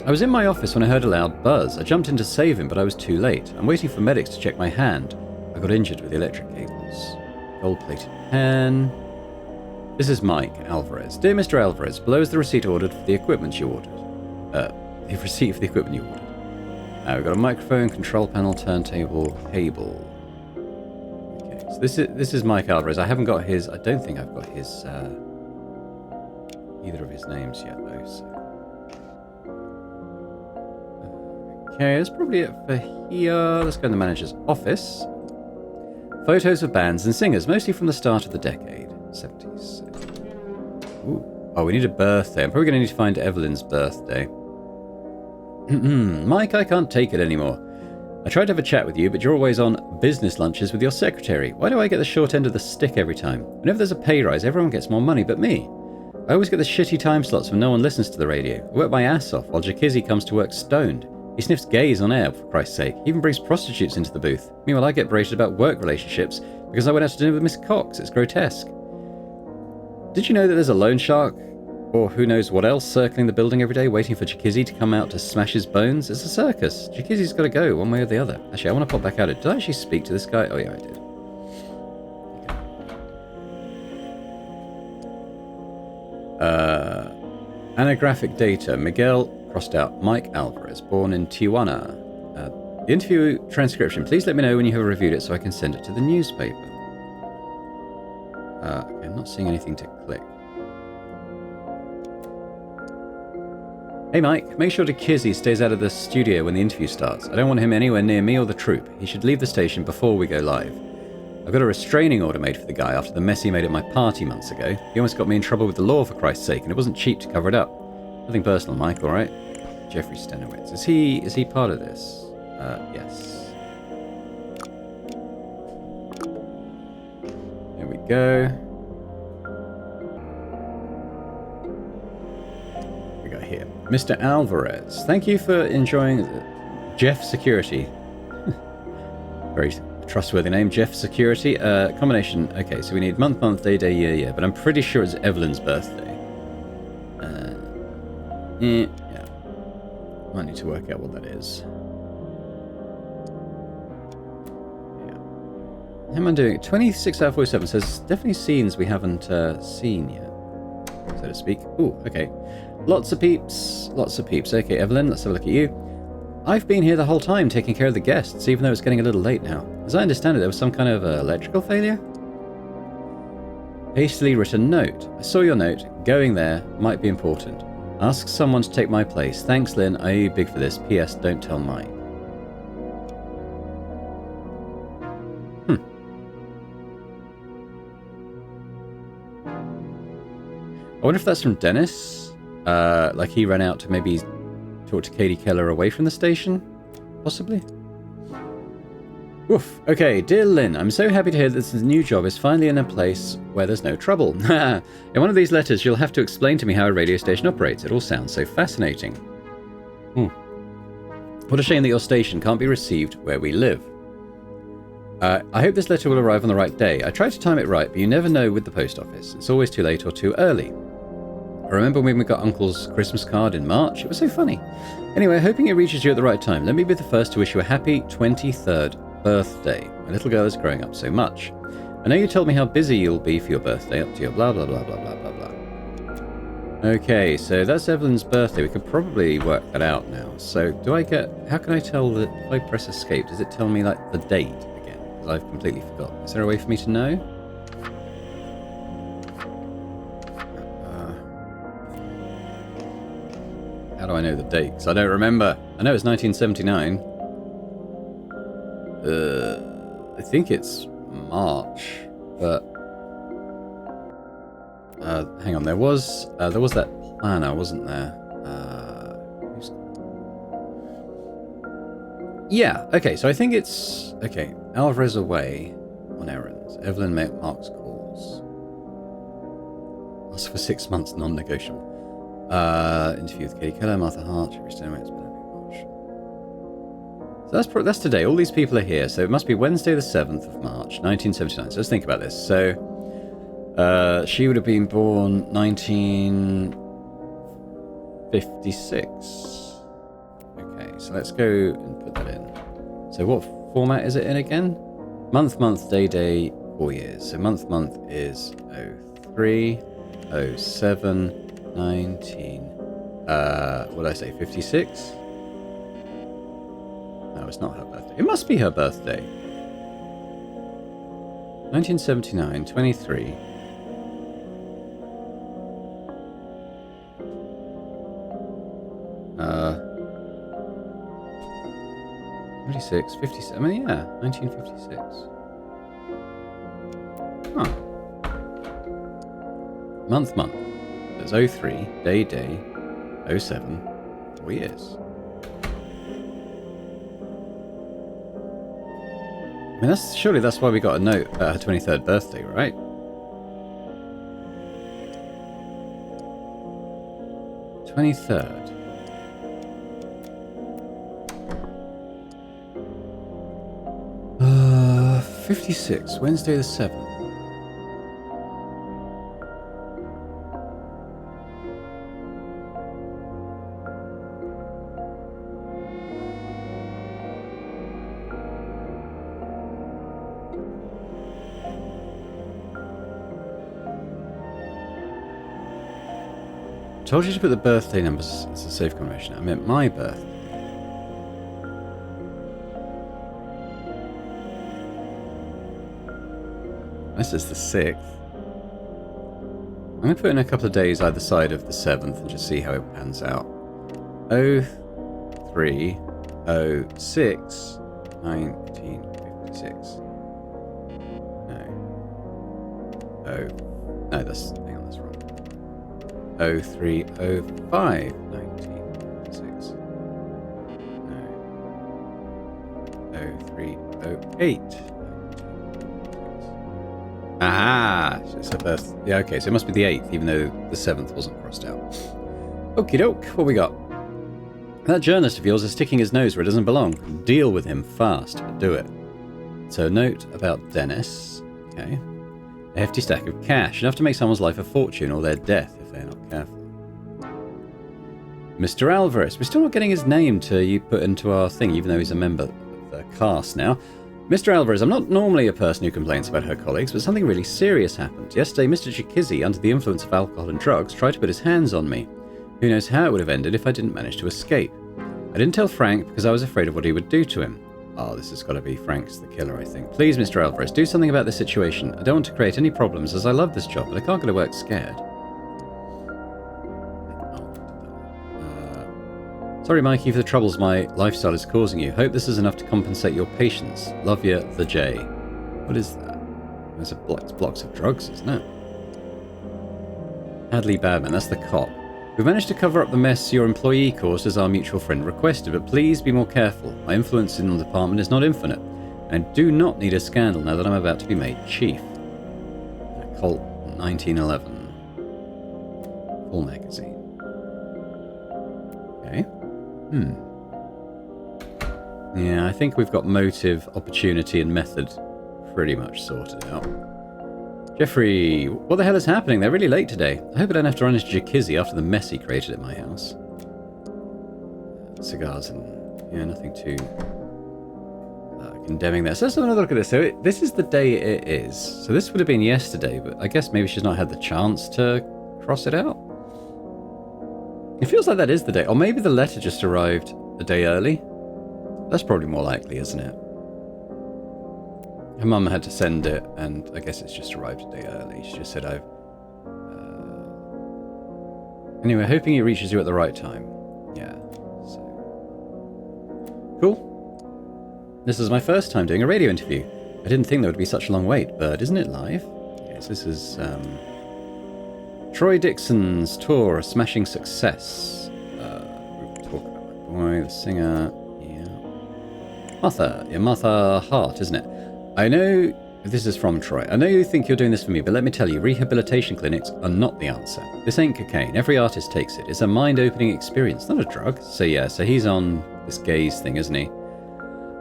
I was in my office when I heard a loud buzz. I jumped in to save him, but I was too late. I'm waiting for medics to check my hand. I got injured with the electric cables. Gold-plated pen. This is Mike Alvarez. Dear Mr. Alvarez, below is the receipt ordered for the equipment you ordered. The receipt for the equipment you ordered. Now we've got a microphone, control panel, turntable, cable. Okay, so this is Mike Alvarez. I haven't got his... I don't think I've got his... either of his names yet, though, so... Okay, that's probably it for here. Let's go in the manager's office. Photos of bands and singers, mostly from the start of the decade. 70s. Ooh. Oh, we need a birthday. I'm probably going to need to find Evelyn's birthday. Mike, I can't take it anymore. I tried to have a chat with you, but you're always on business lunches with your secretary. Why do I get the short end of the stick every time? Whenever there's a pay rise, everyone gets more money but me. I always get the shitty time slots when no one listens to the radio. I work my ass off while Jakizzy comes to work stoned. He sniffs gays on air, for Christ's sake. He even brings prostitutes into the booth. Meanwhile, I get berated about work relationships because I went out to dinner with Miss Cox. It's grotesque. Did you know that there's a loan shark, or who knows what else, circling the building every day, waiting for Jakizzy to come out to smash his bones? It's a circus. Jakizzy's got to go, one way or the other. Actually, I want to pop back out. Did I actually speak to this guy? Oh, yeah, I did. Anographic data. Miguel, crossed out, Mike Alvarez, born in Tijuana. The interview transcription. Please let me know when you have reviewed it so I can send it to the newspaper. Okay, I'm not seeing anything to click. Hey Mike, make sure Kizzy stays out of the studio when the interview starts. I don't want him anywhere near me or the troupe. He should leave the station before we go live. I've got a restraining order made for the guy after the mess he made at my party months ago. He almost got me in trouble with the law for Christ's sake, and it wasn't cheap to cover it up. Nothing personal, Mike, alright? Jeffrey Stenowitz. Is he part of this? Yes. There we go. Here. Mr. Alvarez, thank you for enjoying Jeff Security. Very trustworthy name, Jeff Security. Combination, okay, so we need month, day, year, but I'm pretty sure it's Evelyn's birthday. Yeah. Might need to work out what that is. Yeah. How am I doing? 26 out of 47 says definitely scenes we haven't seen yet, so to speak. Ooh, okay. Lots of peeps. Okay, Evelyn, let's have a look at you. I've been here the whole time taking care of the guests, even though it's getting a little late now. As I understand it, there was some kind of electrical failure? Hastily written note. I saw your note. Going there might be important. Ask someone to take my place. Thanks, Lynn. I owe you big for this. P.S. Don't tell Mike. I wonder if that's from Dennis? Like he ran out to maybe talk to Katie Keller away from the station? Possibly? Woof. Okay, dear Lynn, I'm so happy to hear that this new job is finally in a place where there's no trouble. In one of these letters, you'll have to explain to me how a radio station operates. It all sounds so fascinating. What a shame that your station can't be received where we live. I hope this letter will arrive on the right day. I tried to time it right, but you never know with the post office. It's always too late or too early. I remember when we got Uncle's Christmas card in March. It was so funny. Anyway, hoping it reaches you at the right time. Let me be the first to wish you a happy 23rd birthday. My little girl is growing up so much. I know you told me how busy you'll be for your birthday, up to your blah, blah, blah, blah, blah, blah, blah. Okay, so that's Evelyn's birthday. We could probably work that out now. So do I get... How can I tell that if I press escape, does it tell me, like, the date again? Because I've completely forgotten. Is there a way for me to know? How do I know the date? Because I don't remember. I know it's 1979. I think it's March, but hang on. There was that planner, wasn't there? Yeah. Okay. So I think it's okay. Alvarez away on errands. Evelyn Mark's calls. That's for 6 months, non-negotiable. Interview with Katie Keller, Martha Hart, Jeffrey Stenowitz, so that's today. All these people are here, so it must be Wednesday the 7th of March, 1979. So let's think about this. So, she would have been born 1956. Okay, so let's go and put that in. So what format is it in again? Month, day, 4 years. So month is 03, 07, 19, what did I say, 56? No, it's not her birthday. It must be her birthday. 1979, 23. Uh, 56, 57, I mean, yeah, 1956. Huh. Month. There's 03, day, 07, 4 years. I mean, surely that's why we got a note about her 23rd birthday, right? '23rd. Uh, 56, Wednesday the 7th. Told you to put the birthday numbers as a safe combination. I meant my birthday. This is the 6th. I'm going to put in a couple of days either side of the 7th and just see how it pans out. 03, 06, 1956. No, that's, hang on, that's wrong. 03, 05, 1956. No. 03, 08. Aha! So it's her birth. Yeah, okay, so it must be the 8th, even though the 7th wasn't crossed out. Okie doke, what we got? That journalist of yours is sticking his nose where it doesn't belong. Deal with him fast, but do it. So, note about Dennis. Okay. A hefty stack of cash, enough to make someone's life a fortune or their death if they're not careful. Mr. Alvarez. We're still not getting his name to put into our thing, even though he's a member of the cast now. Mr. Alvarez, I'm not normally a person who complains about her colleagues, but something really serious happened. Yesterday, Mr. Chikizzi, under the influence of alcohol and drugs, tried to put his hands on me. Who knows how it would have ended if I didn't manage to escape. I didn't tell Frank because I was afraid of what he would do to him. Oh, this has got to be Frank's the killer, I think. Please, Mr. Alvarez, do something about this situation. I don't want to create any problems, as I love this job, but I can't go to work scared. Sorry, Mikey, for the troubles my lifestyle is causing you. Hope this is enough to compensate your patience. Love you, the J. What is that? Those are blocks of drugs, isn't it? Hadley Badman, that's the cop. We've managed to cover up the mess your employee caused as our mutual friend requested, but please be more careful. My influence in the department is not infinite, and I do not need a scandal now that I'm about to be made chief. Colt 1911. Full magazine. Okay. Yeah, I think we've got motive, opportunity, and method pretty much sorted out. Jeffrey, what the hell is happening? They're really late today. I hope I don't have to run into Jacuzzi after the mess he created at my house. Cigars and... yeah, nothing too condemning there. So let's have another look at this. So this is the day it is. So this would have been yesterday, but I guess maybe she's not had the chance to cross it out. It feels like that is the day. Or maybe the letter just arrived a day early. That's probably more likely, isn't it? Her mum had to send it, and I guess it's just arrived a day early. She just said, Anyway, hoping it reaches you at the right time. Yeah, so... Cool. This is my first time doing a radio interview. I didn't think there would be such a long wait, but isn't it live? Yes, this is, Troy Dixon's tour, a smashing success. We'll talk about my boy, the singer. Yeah. Martha. Yeah, Martha Hart, isn't it? I know this is from Troy. I know you think you're doing this for me, but let me tell you, rehabilitation clinics are not the answer. This ain't cocaine. Every artist takes it. It's a mind-opening experience, not a drug. So yeah, so he's on this gaze thing, isn't he?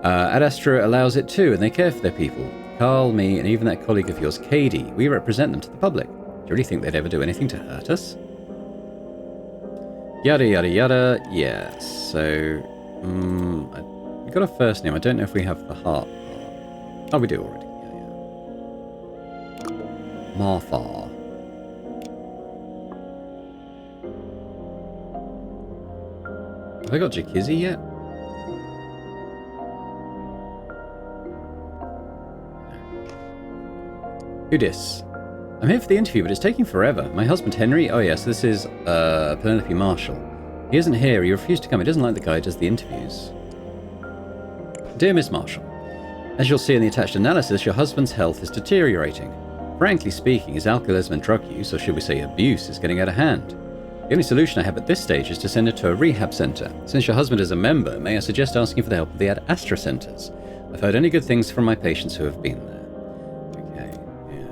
Ad Astra allows it too, and they care for their people. Carl, me, and even that colleague of yours, Katie, we represent them to the public. Do you really think they'd ever do anything to hurt us? Yada, yada, yada. Yes. So, we got a first name. I don't know if we have the heart. Oh, we do already. Yeah. Martha. Have I got Jacuzzi yet? Who dis? I'm here for the interview, but it's taking forever. My husband Henry. Oh yes, this is Penelope Marshall. He isn't here. He refused to come. He doesn't like the guy who does the interviews. Dear Miss Marshall, as you'll see in the attached analysis, your husband's health is deteriorating. Frankly speaking, his alcoholism and drug use, or should we say abuse, is getting out of hand. The only solution I have at this stage is to send her to a rehab centre. Since your husband is a member, may I suggest asking for the help of the Ad Astra centres? I've heard only good things from my patients who have been there. Okay, yeah.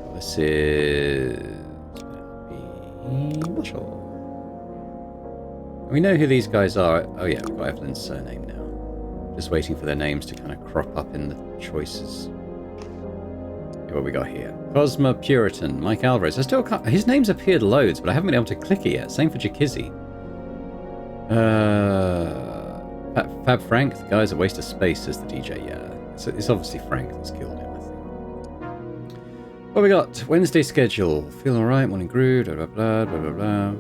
Well, this is... Marshall. We know who these guys are. Oh yeah, we've got Evelyn's surname now. Just waiting for their names to kind of crop up in the choices. Okay, what we got here? Cosma Puritan, Mike Alvarez. I still can't... His name's appeared loads, but I haven't been able to click it yet. Same for Jacuzzi. Fab Frank. The guy's a waste of space, says the DJ. Yeah, it's obviously Frank that's killed him, I think. What we got? Wednesday schedule. Feel alright, morning groove, blah, blah, blah, blah, blah, blah.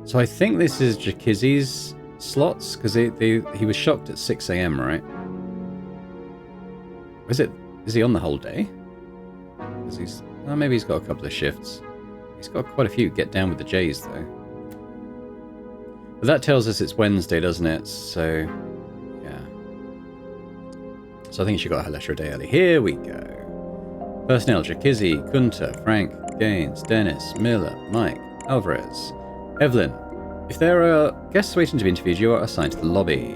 So I think this is Jakizzy's slots, because he was shocked at 6 AM, right? Is he on the whole day? Because maybe he's got a couple of shifts. He's got quite a few. Get down with the J's, though. But that tells us it's Wednesday, doesn't it? So, yeah. So I think she got her letter a day early. Here we go. Personnel: Jakizzy, Kunter, Frank, Gaines, Dennis, Miller, Mike, Alvarez, Evelyn. If there are guests waiting to be interviewed, you are assigned to the lobby.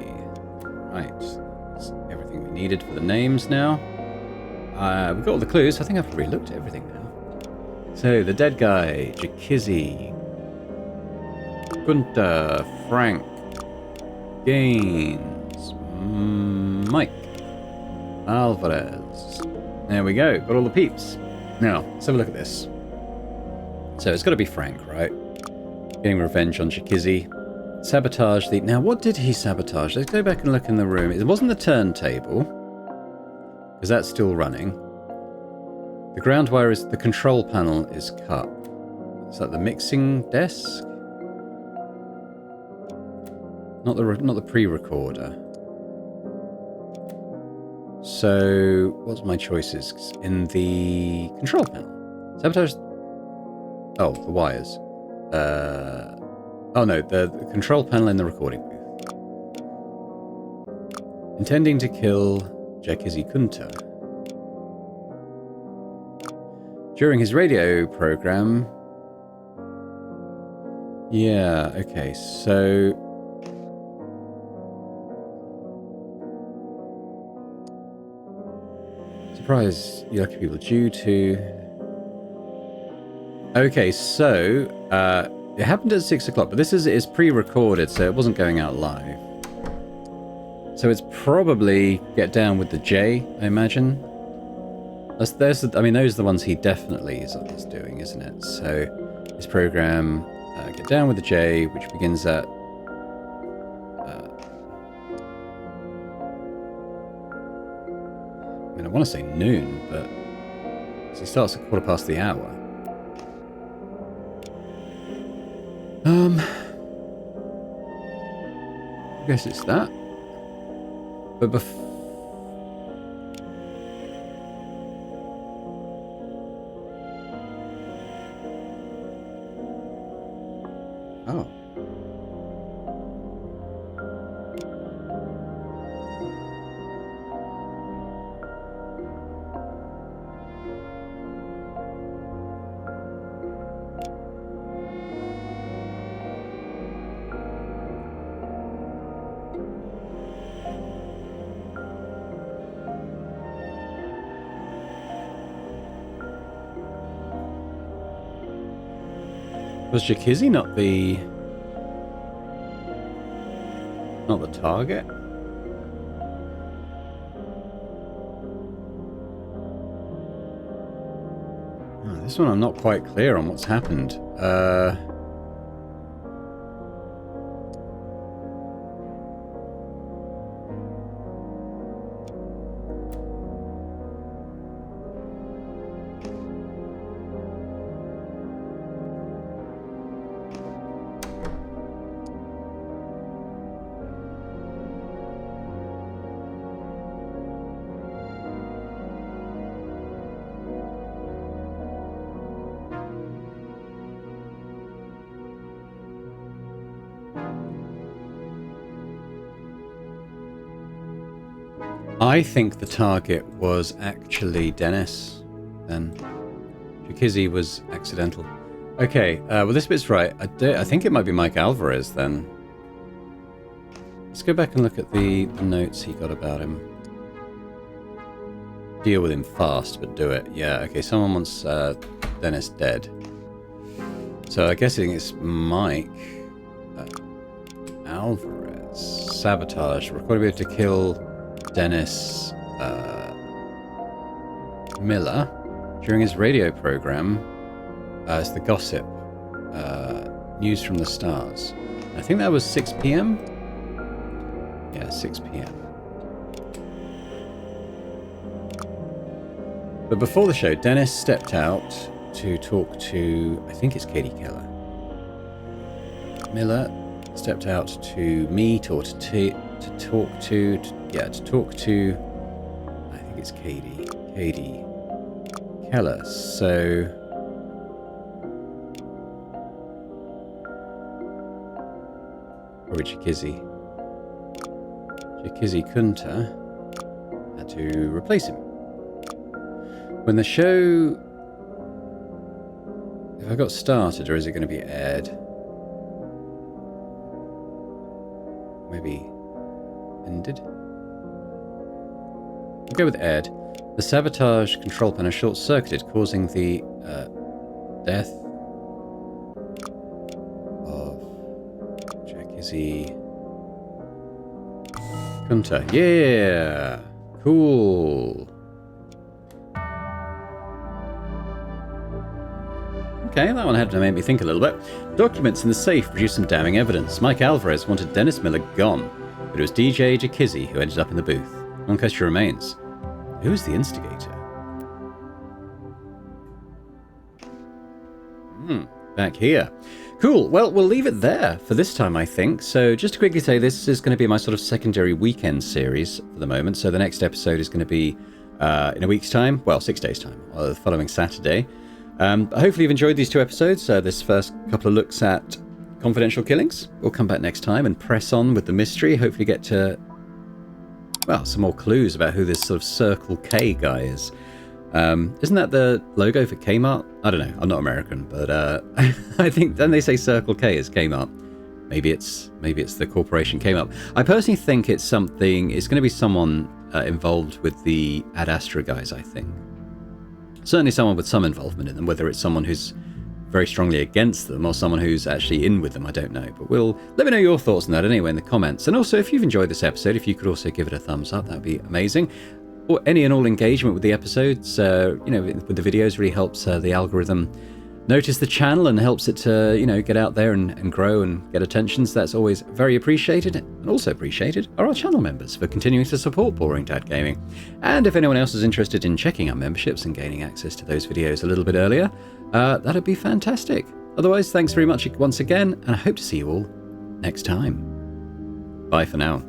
Right. That's everything we needed for the names now. We've got all the clues. I think I've probably looked at everything now. So, the dead guy, Jakizzy, Kunter, Frank, Gaines, Mike, Alvarez. There we go. Got all the peeps. Now, let's have a look at this. So, it's got to be Frank, right? Getting revenge on Jakizzy. Sabotage the... Now, what did he sabotage? Let's go back and look in the room. It wasn't the turntable, because that's still running. The ground wire is... The control panel is cut. Is that the mixing desk? Not the pre-recorder. So, what's my choices? In the control panel. Sabotage... Oh, the wires. Oh no, the control panel in the recording booth. Intending to kill Jakizzy Kunter. During his radio program... Yeah, okay, so... Surprise, you lucky people, due to... Okay, so... it happened at 6 o'clock, but this is pre-recorded, so it wasn't going out live. So it's probably Get Down with the J, I imagine. Those are the ones he definitely is doing, isn't it? So his program, Get Down with the J, which begins at... I want to say noon, but... So he starts at 1:15 the hour. I guess it's that. But oh. Was Jakizzy not the target? Oh, this one I'm not quite clear on what's happened. I think the target was actually Dennis, then. Jakizzy was accidental. Okay, well this bit's right. I think it might be Mike Alvarez, then. Let's go back and look at the notes he got about him. Deal with him fast, but do it. Yeah, okay, someone wants Dennis dead. So I guess it's Mike Alvarez. Sabotage. Recorded to kill Dennis Miller during his radio program. It's the gossip. News from the Stars. I think that was 6 p.m. Yeah, 6 p.m. But before the show, Dennis stepped out to talk to, I think it's Katie Keller. Miller stepped out to meet or to talk to, I think it's Katie Keller. So probably Chikizzy Kunta had to replace him. When the show, if I got started, or is it going to be aired? Maybe ended? We'll go with aired. The sabotage control panel short-circuited, causing the death of Chikizzy Kunta. Yeah! Cool. Okay, that one had to make me think a little bit. Documents in the safe produced some damning evidence. Mike Alvarez wanted Dennis Miller gone, but it was DJ Chikizzy who ended up in the booth. One question remains. Who's the instigator? Back here. Cool. Well, we'll leave it there for this time, I think. So just to quickly say, this is going to be my sort of secondary weekend series for the moment. So the next episode is going to be in a week's time. Well, 6 days' time. The following Saturday. Hopefully you've enjoyed these 2 episodes. This first couple of looks at confidential killings. We'll come back next time and press on with the mystery. Hopefully get to, well, some more clues about who this sort of Circle K guy is. Isn't that the logo for Kmart? I don't know. I'm not American, but I think then they say Circle K is Kmart. Maybe it's the corporation Kmart. I personally think it's something. It's going to be someone involved with the Ad Astra guys. I think certainly someone with some involvement in them. Whether it's someone who's very strongly against them or someone who's actually in with them, I don't know. But let me know your thoughts on that anyway in the comments. And also, if you've enjoyed this episode, if you could also give it a thumbs up, that'd be amazing. Or any and all engagement with the episodes, with the videos really helps the algorithm notice the channel and helps it to, get out there and grow and get attention. So that's always very appreciated. And also appreciated are our channel members for continuing to support Boring Dad Gaming. And if anyone else is interested in checking our memberships and gaining access to those videos a little bit earlier, that'd be fantastic. Otherwise, thanks very much once again, and I hope to see you all next time. Bye for now.